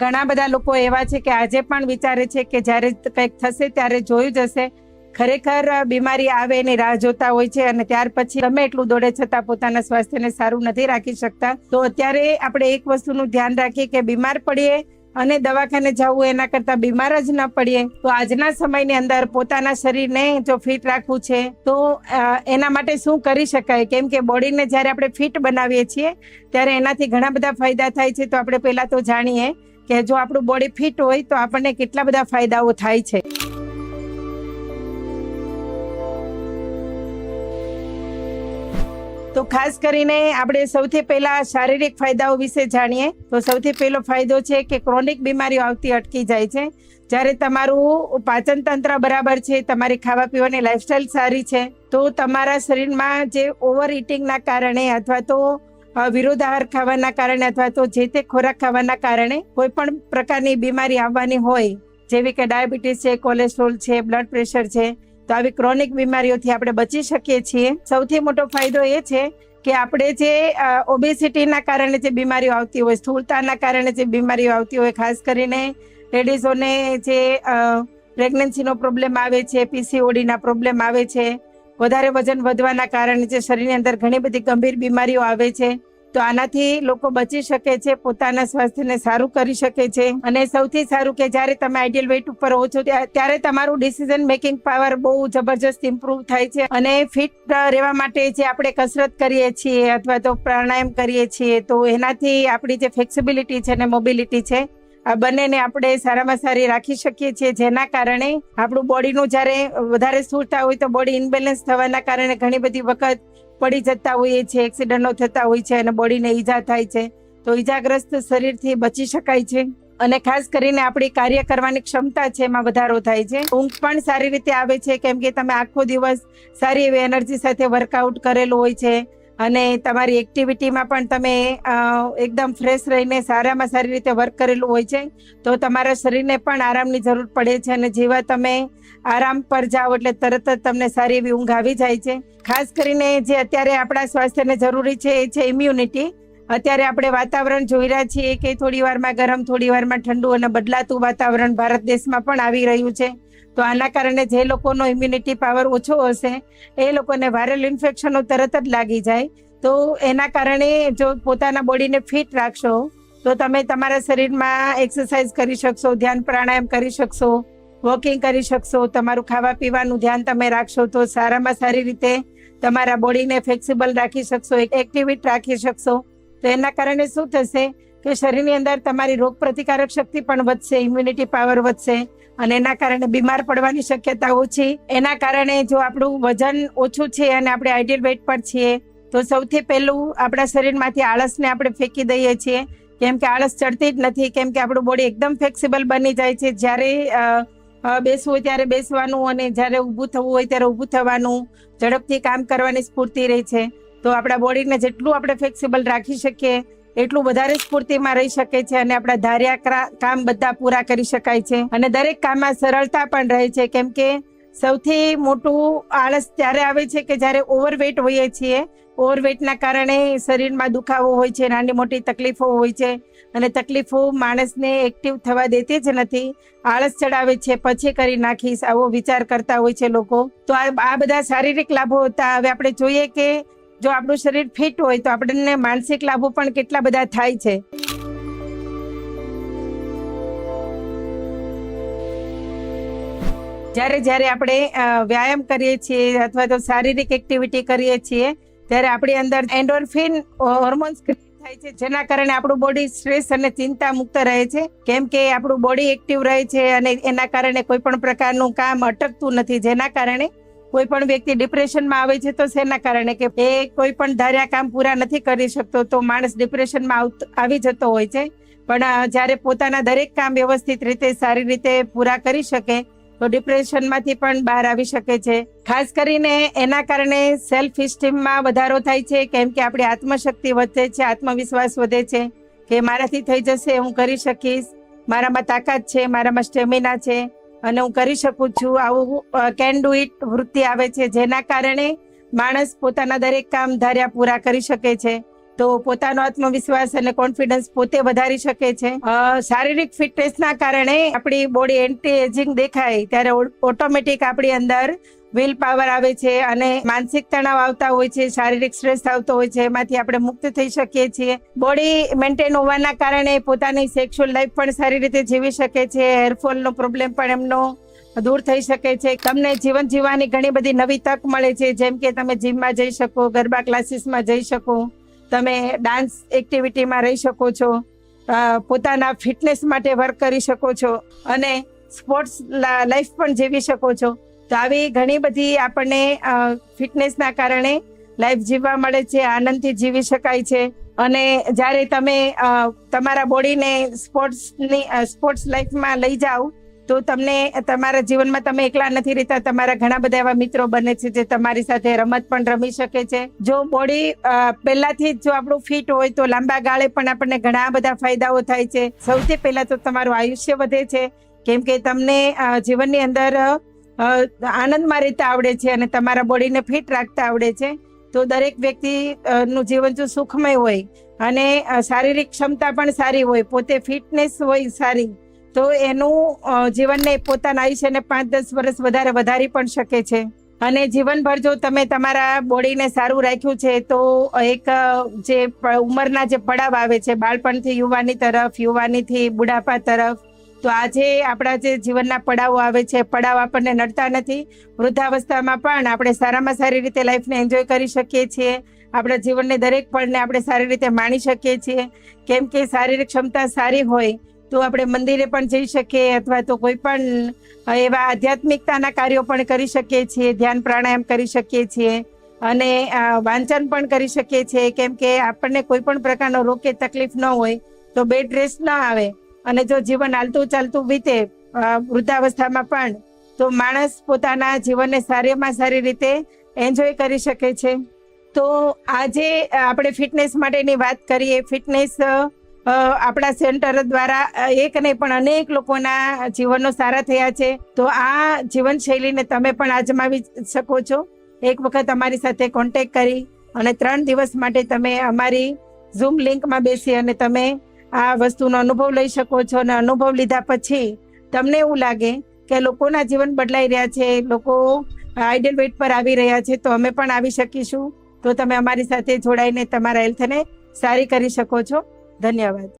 ઘણા બધા લોકો એવા છે કે આજે પણ વિચારે છે કે જ્યારે કંઈક થશે ત્યારે જોયું જ હશે. ખરેખર બીમારી આવે એની રાહ જોતા હોય છે અને ત્યાર પછી ગમે એટલું દોડે છતાં પોતાના સ્વાસ્થ્યને સારું નથી રાખી શકતા. તો અત્યારે આપણે એક વસ્તુનું ધ્યાન રાખીએ કે બીમાર પડીએ અને દવાખાને જવું એના કરતા બીમાર જ ન પડીએ. તો આજના સમયની અંદર પોતાના શરીરને જો ફિટ રાખવું છે તો એના માટે શું કરી શકાય, કેમ કે બોડીને જ્યારે આપણે ફિટ બનાવીએ છીએ ત્યારે એનાથી ઘણા બધા ફાયદા થાય છે. તો આપણે પહેલા તો જાણીએ કે જો આપણું બોડી ફિટ હોય તો આપણને કેટલા બધા ફાયદાઓ થાય છે. તો ખાસ કરીને આપણે સૌથી પહેલા શારીરિક ફાયદાઓ વિશે જાણીએ. તો સૌથી પહેલો ફાયદો છે કે ક્રોનિક બીમારીઓ આવતી અટકી જાય છે. જ્યારે તમારું પાચન તંત્ર બરાબર છે, તમારી ખાવા પીવાની લાઈફસ્ટાઈલ સારી છે, તો તમારા શરીરમાં જે ઓવર ઇટિંગના કારણે અથવા તો વિરોધ આહાર ખાવાના કારણે અથવા તો જે તે ખોરાક ખાવાના કારણે કોઈ પણ પ્રકારની બીમારી આવવાની હોય, જેવી કે ડાયાબિટીસ છે, કોલેસ્ટ્રોલ છે, બ્લડ પ્રેશર છે, તો આવી ક્રોનિક બીમારીઓથી આપણે બચી શકીએ છીએ. સૌથી મોટો ફાયદો એ છે કે આપણે જે ઓબેસિટીના કારણે જે બીમારીઓ આવતી હોય, સ્થૂળતાના કારણે જે બીમારીઓ આવતી હોય, ખાસ કરીને લેડીઝોને જે પ્રેગ્નન્સીનો પ્રોબ્લેમ આવે છે, પીસીઓડીના પ્રોબ્લેમ આવે છે, વધારે વજન વધવાના કારણે જે શરીરની અંદર ઘણી બધી ગંભીર બીમારીઓ આવે છે, તો આનાથી લોકો બચી શકે છે, પોતાના સ્વાસ્થ્યને સારું કરી શકે છે. અને સૌથી સારું કે જ્યારે તમે આઈડિયલ વેઇટ ઉપર હો છો ત્યારે તમારું ડિસિઝન મેકિંગ પાવર બહુ જબરજસ્ત ઇમ્પ્રૂવ થાય છે. અને ફિટ રહેવા માટે જે આપણે કસરત કરીએ છીએ અથવા તો પ્રાણાયામ કરીએ છીએ, તો એનાથી આપણી જે ફ્લેક્સિબિલિટી છે અને મોબિલિટી છે, આ બંનેને આપણે સારામાં સારી રાખી શકીએ છીએ. જેના કારણે આપણું બોડીનું જ્યારે વધારે સ્થૂળતા હોય તો બોડી ઇનબેલેન્સ થવાના કારણે ઘણી બધી વખત પડી જતા હોઈએ છીએ, એક્સિડન્ટો થતા હોય છે અને બોડીને ઈજા થાય છે. તો ઈજાગ્રસ્ત શરીરથી બચી શકાય છે. અને ખાસ કરીને આપણી કાર્ય કરવાની ક્ષમતા છે એમાં વધારો થાય છે. ઊંઘ પણ સારી રીતે આવે છે, કેમ કે તમે આખો દિવસ સારી એવી એનર્જી સાથે વર્કઆઉટ કરેલું હોય છે અને તમારી એક્ટિવિટીમાં પણ તમે એકદમ ફ્રેશ રહીને સારામાં સારી રીતે વર્ક કરેલું હોય છે. તો તમારા શરીરને પણ આરામની જરૂર પડે છે અને જેવા તમે આરામ પર જાઓ એટલે તરત જ તમને સારી એવી ઊંઘ આવી જાય છે. ખાસ કરીને જે અત્યારે આપણા સ્વાસ્થ્યને જરૂરી છે એ છે ઇમ્યુનિટી. અત્યારે આપણે વાતાવરણ જોઈ રહ્યા છીએ કે થોડી વારમાં ગરમ, થોડી વારમાં ઠંડુ અને બદલાતું વાતાવરણ ભારત દેશમાં પણ આવી રહ્યું છે. તો આના કારણે જે લોકોનો ઇમ્યુનિટી પાવર ઓછો હશે એ લોકોને વાયરલ ઇન્ફેક્શનો તરત જ લાગી જાય. તો એના કારણે જો પોતાના બોડીને ફિટ રાખશો તો તમે તમારા શરીરમાં એક્સરસાઇઝ કરી શકશો, ધ્યાન પ્રાણાયામ કરી શકશો, વોકિંગ કરી શકશો, તમારું ખાવા પીવાનું ધ્યાન તમે રાખશો તો સારામાં સારી રીતે તમારા બોડીને ફ્લેક્સિબલ રાખી શકશો, એક્ટિવિટ રાખી શકશો. તો એના કારણે શું થશે કે શરીરની અંદર તમારી રોગ પ્રતિકારક શક્તિ પણ વધશે, ઇમ્યુનિટી પાવર વધશે અને એના કારણે બીમાર પડવાની શક્યતા ઓછી. એના કારણે જો આપણું વજન ઓછું છે અને આપણે આઈડિયલ વેઇટ પર છીએ તો સૌથી પહેલું આપણા શરીરમાંથી આળસને આપણે ફેંકી દઈએ છીએ, કેમ કે આળસ ચડતી જ નથી, કેમ કે આપણું બોડી એકદમ ફ્લેક્સિબલ બની જાય છે. જ્યારે બેસવું હોય ત્યારે બેસવાનું અને જ્યારે ઊભું થવું હોય ત્યારે ઊભું થવાનું, ઝડપથી કામ કરવાની સ્ફૂર્તિ રહે છે. તો આપણા બોડીને જેટલું આપણે ફ્લેક્સિબલ રાખી શકીએ એટલું વધારે સ્ફૂર્તિમાં રહી શકે છે અને આપણા ધાર્યા કામ બધા પૂરા કરી શકાય છે અને દરેક કામમાં સરળતા પણ રહે છે. કેમ કે સૌથી મોટું આળસ ત્યારે આવે છે કે જ્યારે ઓવરવેટ હોઈએ છીએ. ઓવરવેટના કારણે શરીરમાં દુખાવો હોય છે, નાની મોટી તકલીફો હોય છે અને તકલીફો માણસને એક્ટિવ થવા દેતી જ નથી. આળસ ચડાવે છે, પછી કરી નાખીશ આવો વિચાર કરતા હોય છે લોકો. તો આ બધા શારીરિક લાભો હતા. હવે આપણે જોઈએ કે જો આપણું શરીર ફિટ હોય તો આપણને માનસિક લાભો પણ કેટલા બધા થાય છે. જ્યારે આપણે વ્યાયામ કરીએ છીએ અથવા તો શારીરિક એક્ટિવિટી કરીએ છીએ ત્યારે આપણી અંદર એન્ડોર્ફિન હોર્મોન્સ થાય છે, જેના કારણે આપણું બોડી સ્ટ્રેસ અને ચિંતા મુક્ત રહે છે. કેમ કે આપણું બોડી એક્ટિવ રહે છે અને એના કારણે કોઈ પણ પ્રકારનું કામ અટકતું નથી, જેના કારણે કોઈ પણ વ્યક્તિ ડિપ્રેશનમાં આવે છે તો શેના કારણે કે એ કોઈ પણ ધાર્યા કામ પૂરા નથી કરી શકતો, તો માણસ ડિપ્રેશનમાં આવી જતો હોય છે. પણ જ્યારે પોતાના દરેક કામ વ્યવસ્થિત રીતે સારી રીતે પૂરા કરી શકે તો ડિપ્રેશનમાંથી પણ બહાર આવી શકે છે. ખાસ કરીને એના કારણે સેલ્ફ ઇસ્ટીમમાં વધારો થાય છે, કેમ કે આપણી આત્મશક્તિ વધે છે, આત્મવિશ્વાસ વધે છે કે મારાથી થઈ જશે, હું કરી શકીશ, મારામાં તાકાત છે, મારામાં સ્ટેમિના છે અને હું કરી શકું છું. આવું કેન ડુ ઇટ વૃત્તિ આવે છે, જેના કારણે માણસ પોતાના દરેક કામ ધાર્યા પૂરા કરી શકે છે. તો પોતાનો આત્મવિશ્વાસ અને કોન્ફિડન્સ પોતે વધારી શકે છે. શારીરિક ફિટનેસના કારણે આપણી બોડી એન્ટી એજિંગ દેખાય ત્યારે ઓટોમેટિક આપણી અંદર વિલ પાવર આવે છે અને માનસિક તણાવ આવતા હોય છે, શારીરિક સ્ટ્રેસ આવતો હોય છે, એમાંથી આપણે મુક્ત થઈ શકીએ છીએ. બોડી મેન્ટેન હોવાના કારણે પોતાની સેક્સ્યુઅલ લાઈફ પણ સારી રીતે જીવી શકે છે. હેરફોલનો પ્રોબ્લેમ પણ એમનો દૂર થઈ શકે છે. તમને જીવન જીવવાની ઘણી બધી નવી તક મળે છે, જેમ કે તમે જીમમાં જઈ શકો, ગરબા ક્લાસીસમાં જઈ શકો, તમે ડાન્સ એક્ટિવિટીમાં રહી શકો છો, પોતાના ફિટનેસ માટે વર્ક કરી શકો છો અને સ્પોર્ટ્સ લાઈફ પણ જીવી શકો છો. તો આવી ઘણી બધી આપણને ફિટનેસના કારણે લાઈફ જીવવા મળે છે, આનંદથી જીવી શકાય છે. અને જ્યારે તમે તમારા બોડીને સ્પોર્ટ્સ લાઈફમાં લઈ જાઓ તો તમને તમારા જીવનમાં તમે એકલા નથી રહેતા, તમારા ઘણા બધા એવા મિત્રો બને છે જે તમારી સાથે રમત પણ રમી શકે છે. જો બોડી પહેલાથી જ જો આપણું ફિટ હોય તો લાંબા ગાળે પણ આપણને ઘણા બધા ફાયદાઓ થાય છે. સૌથી પહેલા તો તમારું આયુષ્ય વધે છે, કેમ કે તમને જીવનની અંદર આનંદમાં રહેતા આવડે છે અને તમારા બોડીને ફિટ રાખતા આવડે છે. તો દરેક વ્યક્તિ નું જીવન જો સુખમય હોય અને શારીરિક ક્ષમતા પણ સારી હોય, પોતે ફિટનેસ હોય સારી, તો એનું જીવનને પોતાના આયુષ્યને 5-10 વર્ષ વધારી પણ શકે છે. અને જીવનભર જો તમે તમારા બોડીને સારું રાખ્યું છે તો એક જે ઉંમરના જે પડાવ આવે છે, બાળપણથી યુવાની તરફ, યુવાનીથી બુઢાપા તરફ, તો આજે આપણા જે જીવનના પડાવો આવે છે, પડાવ આપણને નડતા નથી. વૃદ્ધાવસ્થામાં પણ આપણે સારામાં સારી રીતે લાઈફને એન્જોય કરી શકીએ છીએ. આપણા જીવનને દરેક પળને આપણે સારી રીતે માણી શકીએ છીએ, કેમ કે શારીરિક ક્ષમતા સારી હોય તો આપણે મંદિરે પણ જઈ શકીએ અથવા તો કોઈ પણ એવા આધ્યાત્મિકતાના કાર્યો પણ કરી શકીએ છીએ, ધ્યાન પ્રાણાયામ કરી શકીએ છીએ અને વાંચન પણ કરી શકીએ છીએ. કેમ કે આપણને કોઈ પણ પ્રકારનો રોગ કે તકલીફ ન હોય તો બેડ રેસ્ટ ન આવે અને જો જીવન હાલતું ચાલતું વીતે વૃદ્ધાવસ્થામાં પણ, તો માણસ પોતાના જીવનને સારામાં સારી રીતે એન્જોય કરી શકે છે. તો આજે આપણે ફિટનેસ માટેની વાત કરીએ. ફિટનેસ આપણા સેન્ટર દ્વારા એક નહીં પણ અનેક લોકોના જીવનો સારા થયા છે. તો આ જીવનશૈલીને તમે પણ આજમાવી શકો છો. એક વખત અમારી સાથે કોન્ટેક્ટ કરી અને 3 દિવસ માટે તમે અમારી ઝૂમ લિંકમાં બેસી અને તમે આ વસ્તુનો અનુભવ લઈ શકો છો. અને અનુભવ લીધા પછી તમને એવું લાગે કે લોકોના જીવન બદલાઈ રહ્યા છે, લોકો આઈડિયલ વેટ પર આવી રહ્યા છે, તો અમે પણ આવી શકીશું. તો તમે અમારી સાથે જોડાઈને તમારા હેલ્થને સારી કરી શકો છો. ધન્યવાદ.